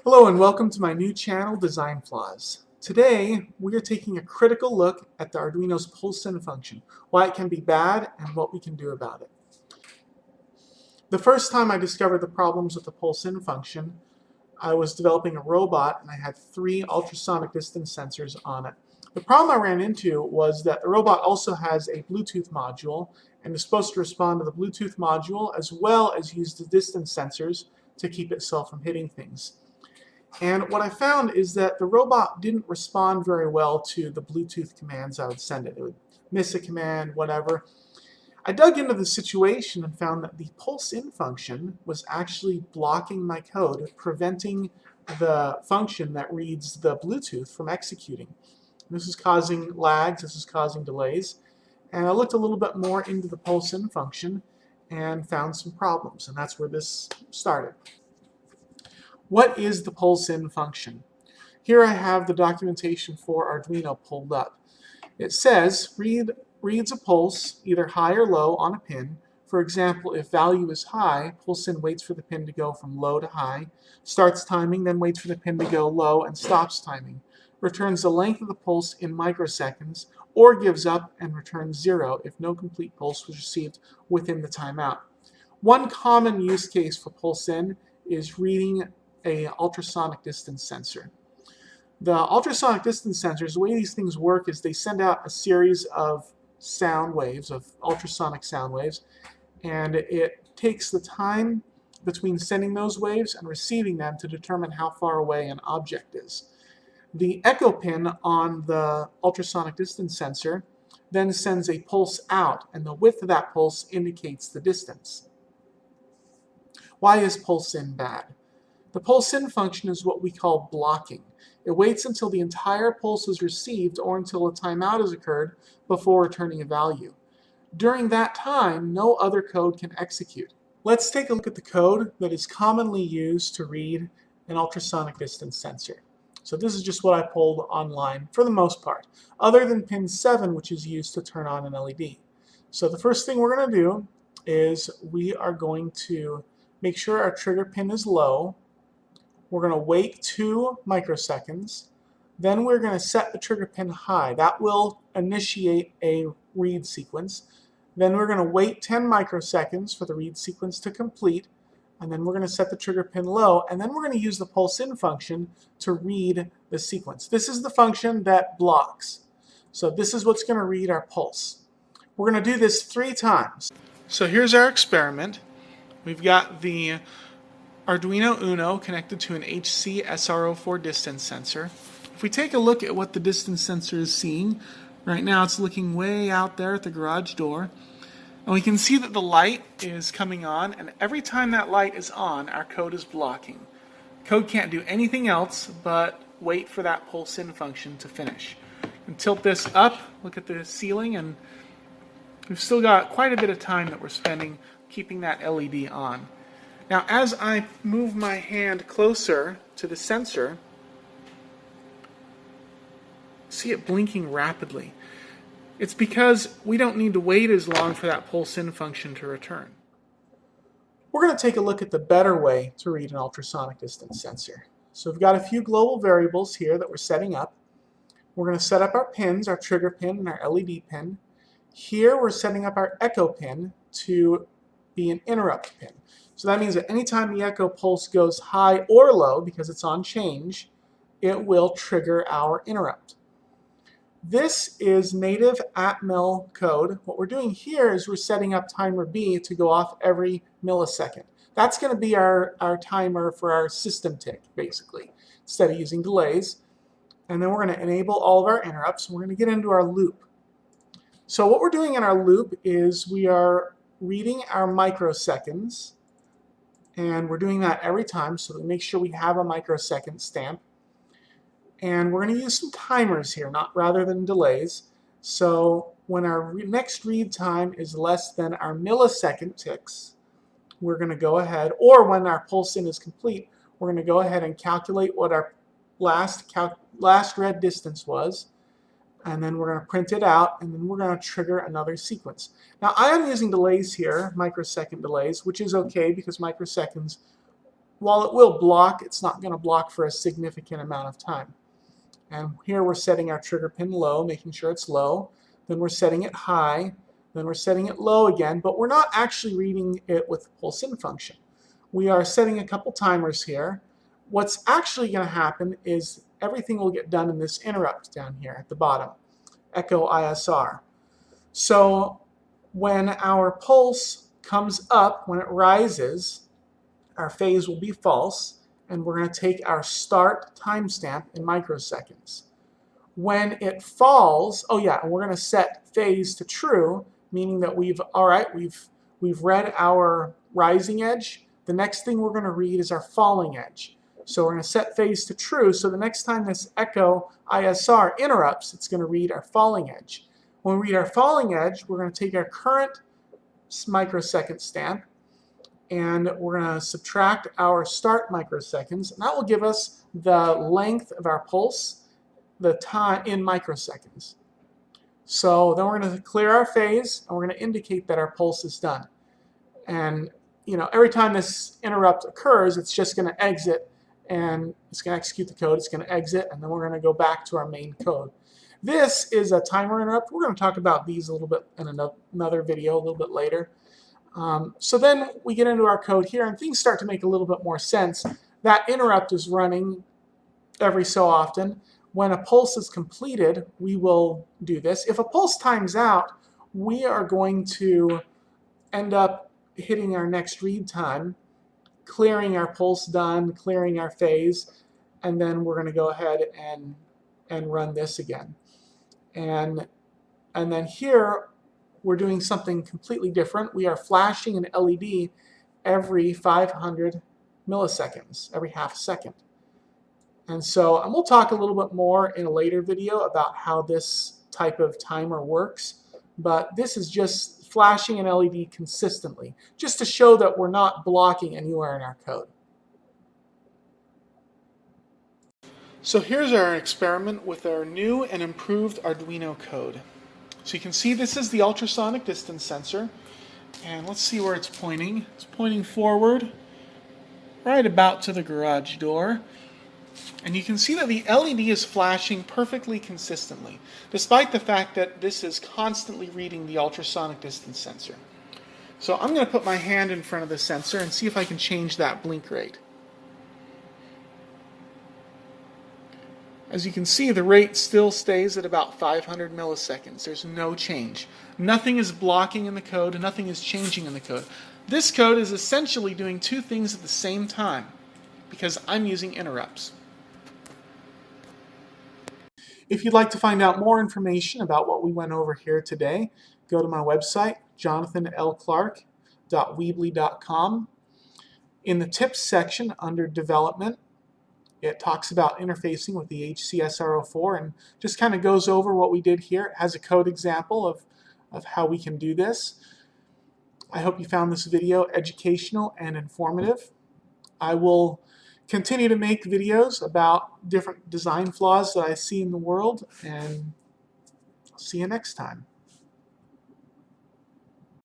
Hello and welcome to my new channel, Design Flaws. Today, we are taking a critical look at the Arduino's pulseIn function, why it can be bad, and what we can do about it. The first time I discovered the problems with the pulseIn function, I was developing a robot and I had 3 ultrasonic distance sensors on it. The problem I ran into was that the robot also has a Bluetooth module and is supposed to respond to the Bluetooth module as well as use the distance sensors to keep itself from hitting things. And what I found is that the robot didn't respond very well to the Bluetooth commands I would send it. It would miss a command, whatever. I dug into the situation and found that the pulseIn function was actually blocking my code, preventing the function that reads the Bluetooth from executing. This is causing lags, this is causing delays. And I looked a little bit more into the pulseIn function and found some problems, and that's where this started. What is the pulseIn function? Here I have the documentation for Arduino pulled up. It says reads a pulse, either high or low, on a pin. For example, if value is high, pulseIn waits for the pin to go from low to high, starts timing, then waits for the pin to go low and stops timing, returns the length of the pulse in microseconds, or gives up and returns 0 if no complete pulse was received within the timeout. One common use case for pulseIn is reading an ultrasonic distance sensor. The ultrasonic distance sensors, the way these things work is they send out a series of sound waves, of ultrasonic sound waves, and it takes the time between sending those waves and receiving them to determine how far away an object is. The echo pin on the ultrasonic distance sensor then sends a pulse out, and the width of that pulse indicates the distance. Why is pulseIn bad? The pulseIn function is what we call blocking. It waits until the entire pulse is received or until a timeout has occurred before returning a value. During that time, no other code can execute. Let's take a look at the code that is commonly used to read an ultrasonic distance sensor. So this is just what I pulled online for the most part, other than pin 7, which is used to turn on an LED. So the first thing we're going to do is we are going to make sure our trigger pin is low. We're going to wait 2 microseconds. Then we're going to set the trigger pin high. That will initiate a read sequence. Then we're going to wait 10 microseconds for the read sequence to complete. And then we're going to set the trigger pin low. And then we're going to use the pulseIn function to read the sequence. This is the function that blocks. So this is what's going to read our pulse. We're going to do this 3 times. So here's our experiment. We've got the Arduino Uno connected to an HC SR04 distance sensor. If we take a look at what the distance sensor is seeing, right now it's looking way out there at the garage door. And we can see that the light is coming on, and every time that light is on, our code is blocking. Code can't do anything else but wait for that pulseIn function to finish. And tilt this up, look at the ceiling, and we've still got quite a bit of time that we're spending keeping that LED on. Now, as I move my hand closer to the sensor, see it blinking rapidly. It's because we don't need to wait as long for that pulseIn function to return. We're going to take a look at the better way to read an ultrasonic distance sensor. So we've got a few global variables here that we're setting up. We're going to set up our pins, our trigger pin and our LED pin. Here we're setting up our echo pin to be an interrupt pin. So that means that anytime the echo pulse goes high or low, because it's on change, it will trigger our interrupt. This is native Atmel code. What we're doing here is we're setting up timer B to go off every millisecond. That's going to be our timer for our system tick, basically, instead of using delays. And then we're going to enable all of our interrupts. We're going to get into our loop. So what we're doing in our loop is we are reading our microseconds, and we're doing that every time, so we make sure we have a microsecond stamp. And we're going to use some timers here, rather than delays. So when our next read time is less than our millisecond ticks, we're going to go ahead, or when our pulseIn is complete, we're going to go ahead and calculate what our last read distance was, and then we're going to print it out, and then we're going to trigger another sequence. Now I am using delays here, microsecond delays, which is okay because microseconds while it will block, it's not going to block for a significant amount of time. And here we're setting our trigger pin low, making sure it's low. Then we're setting it high. Then we're setting it low again, but we're not actually reading it with the pulseIn function. We are setting a couple timers here. What's actually going to happen is everything will get done in this interrupt down here at the bottom, echo ISR. So when our pulse comes up, when it rises, our phase will be false, and we're going to take our start timestamp in microseconds. When it falls, oh yeah, and we're going to set phase to true, meaning that we've read our rising edge. The next thing we're going to read is our falling edge. So we're going to set phase to true, so the next time this echo ISR interrupts, it's going to read our falling edge. When we read our falling edge, we're going to take our current microsecond stamp, and we're going to subtract our start microseconds, and that will give us the length of our pulse, the time in microseconds. So then we're going to clear our phase, and we're going to indicate that our pulse is done. And every time this interrupt occurs, it's just going to exit, and it's going to execute the code, it's going to exit, and then we're going to go back to our main code. This is a timer interrupt. We're going to talk about these a little bit in another video a little bit later. So then we get into our code here, and things start to make a little bit more sense. That interrupt is running every so often. When a pulse is completed, we will do this. If a pulse times out, we are going to end up hitting our next read time, clearing our pulse done, clearing our phase, and then we're going to go ahead and run this again. And then here, we're doing something completely different. We are flashing an LED every 500 milliseconds, every half a second. And we'll talk a little bit more in a later video about how this type of timer works, but this is just flashing an LED consistently, just to show that we're not blocking anywhere in our code. So here's our experiment with our new and improved Arduino code. So you can see this is the ultrasonic distance sensor, and let's see where it's pointing. It's pointing forward, right about to the garage door. And you can see that the LED is flashing perfectly consistently, despite the fact that this is constantly reading the ultrasonic distance sensor. So I'm going to put my hand in front of the sensor and see if I can change that blink rate. As you can see, the rate still stays at about 500 milliseconds. There's no change. Nothing is blocking in the code, and nothing is changing in the code. This code is essentially doing two things at the same time, because I'm using interrupts. If you'd like to find out more information about what we went over here today, go to my website, jonathanlclark.weebly.com. In the tips section under development, it talks about interfacing with the HCSR04 and just kind of goes over what we did here. It has a code example of how we can do this. I hope you found this video educational and informative. I will continue to make videos about different design flaws that I see in the world, and see you next time.